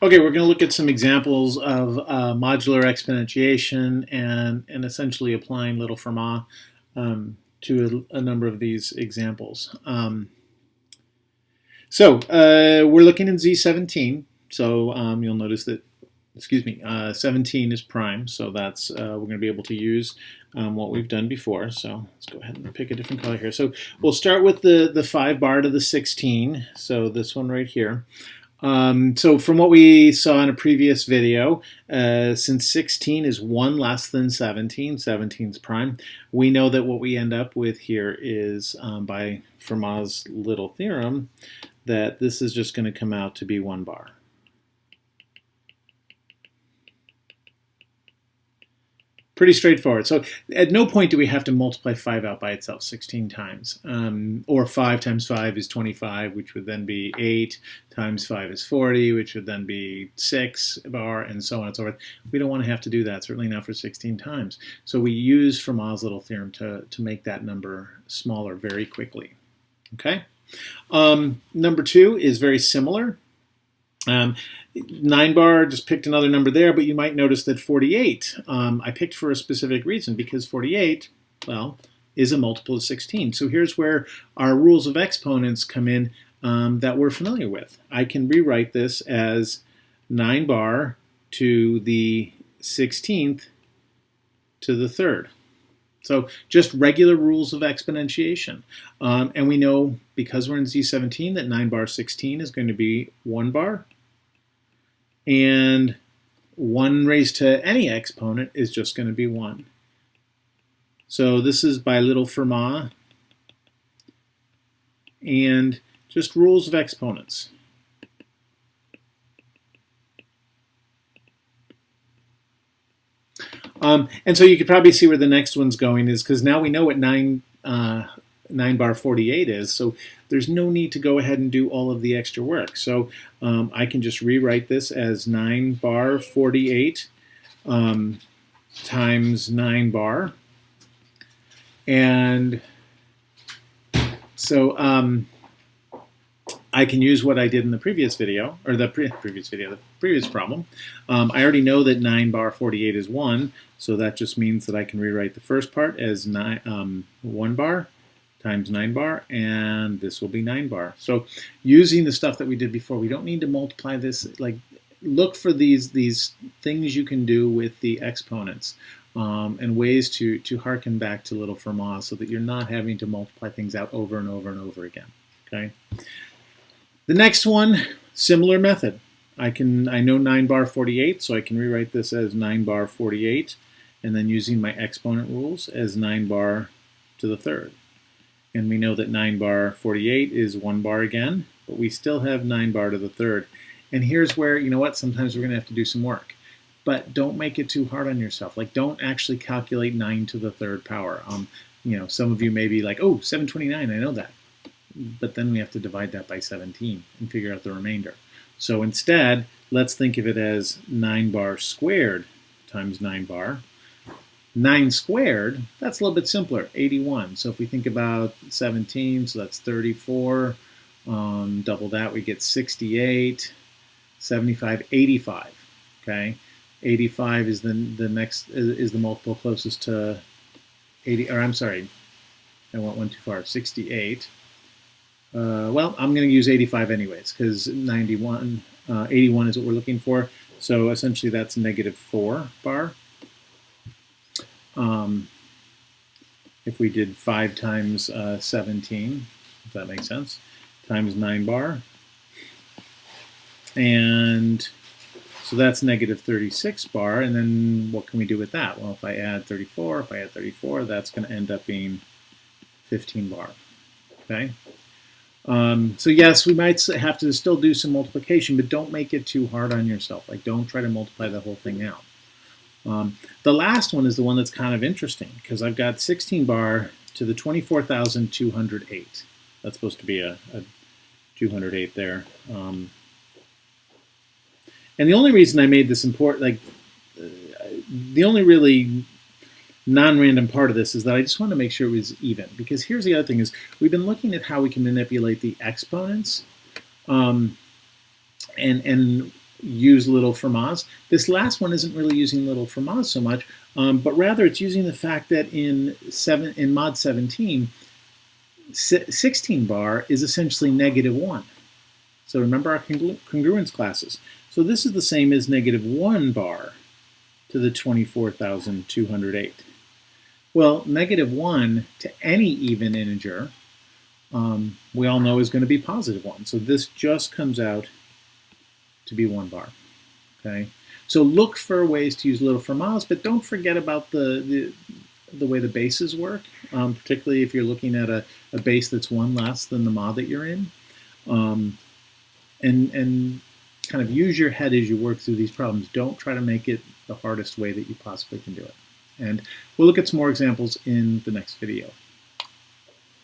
Okay, we're going to look at some examples of modular exponentiation and essentially applying little Fermat to a number of these examples. We're looking in Z17. So you'll notice that, 17 is prime. So that's we're going to be able to use what we've done before. So let's go ahead and pick a different color here. So we'll start with the 5 bar to the 16. So this one right here. So from what we saw in a previous video, since 16 is 1 less than 17, 17 is prime, we know that what we end up with here is, by Fermat's little theorem, that this is just going to come out to be 1 bar. Pretty straightforward. So at no point do we have to multiply 5 out by itself 16 times. Or 5 times 5 is 25, which would then be 8 times 5 is 40, which would then be 6 bar, and so on and so forth. We don't want to have to do that, certainly not for 16 times. So we use Fermat's little theorem to make that number smaller very quickly. Okay? Number 2 is very similar. 9 bar, just picked another number there, but you might notice that 48 I picked for a specific reason, because 48, well, is a multiple of 16. So here's where our rules of exponents come in that we're familiar with. I can rewrite this as 9 bar to the 16th to the 3rd. So just regular rules of exponentiation. And we know, because we're in Z17, that 9 bar 16 is going to be 1 bar. And 1 raised to any exponent is just going to be 1. So this is by little Fermat. And just rules of exponents. And so you could probably see where the next one's going is, because now we know what 9 bar 48 is, so there's no need to go ahead and do all of the extra work. So I can just rewrite this as 9 bar 48 times 9 bar. And so I can use what I did in the previous video, or the previous problem. I already know that 9 bar 48 is 1, so that just means that I can rewrite the first part as 1 bar times 9 bar, and this will be 9 bar. So using the stuff that we did before, we don't need to multiply this. Like, look for these things you can do with the exponents and ways to harken back to little Fermat, so that you're not having to multiply things out over and over and over again. Okay. The next one, similar method. I know 9 bar 48, so I can rewrite this as 9 bar 48, and then using my exponent rules as 9 bar to the 3rd. And we know that 9 bar 48 is 1 bar again, but we still have 9 bar to the 3rd. And here's where, you know what, sometimes we're going to have to do some work. But don't make it too hard on yourself. Like, don't actually calculate 9 to the 3rd power. Some of you may be like, oh, 729, I know that. But then we have to divide that by 17 and figure out the remainder. So instead, let's think of it as 9 bar squared times 9 bar. 9 squared, that's a little bit simpler, 81. So if we think about 17, so that's 34. Double that, we get 68, 75, 85. Okay, 85 is the next is the multiple closest to 80. Or I'm sorry, I went one too far. 68. Well, I'm going to use 85 anyways, because 81 is what we're looking for. So essentially that's negative 4 bar. If we did 5 times 17, if that makes sense, times 9 bar. And so that's negative 36 bar. And then what can we do with that? Well, if I add 34, that's going to end up being 15 bar. Okay. So yes, we might have to still do some multiplication, but don't make it too hard on yourself. Like, don't try to multiply the whole thing out. The last one is the one that's kind of interesting, because I've got 16 bar to the 24,208. That's supposed to be a 208 there. And the only reason I made this important, the only really non-random part of this is that I just want to make sure it was even, because here's the other thing is we've been looking at how we can manipulate the exponents, and use little Fermat's. This last one isn't really using little Fermat's so much, but rather it's using the fact that in mod 17, 16 bar is essentially -1. So remember our congruence classes. So this is the same as -1 bar to the 24,208. Well, -1 to any even integer, we all know is going to be +1. So this just comes out to be 1 bar. Okay. So look for ways to use little Fermat's, but don't forget about the way the bases work, particularly if you're looking at a base that's 1 less than the mod that you're in. And kind of use your head as you work through these problems. Don't try to make it the hardest way that you possibly can do it. And we'll look at some more examples in the next video.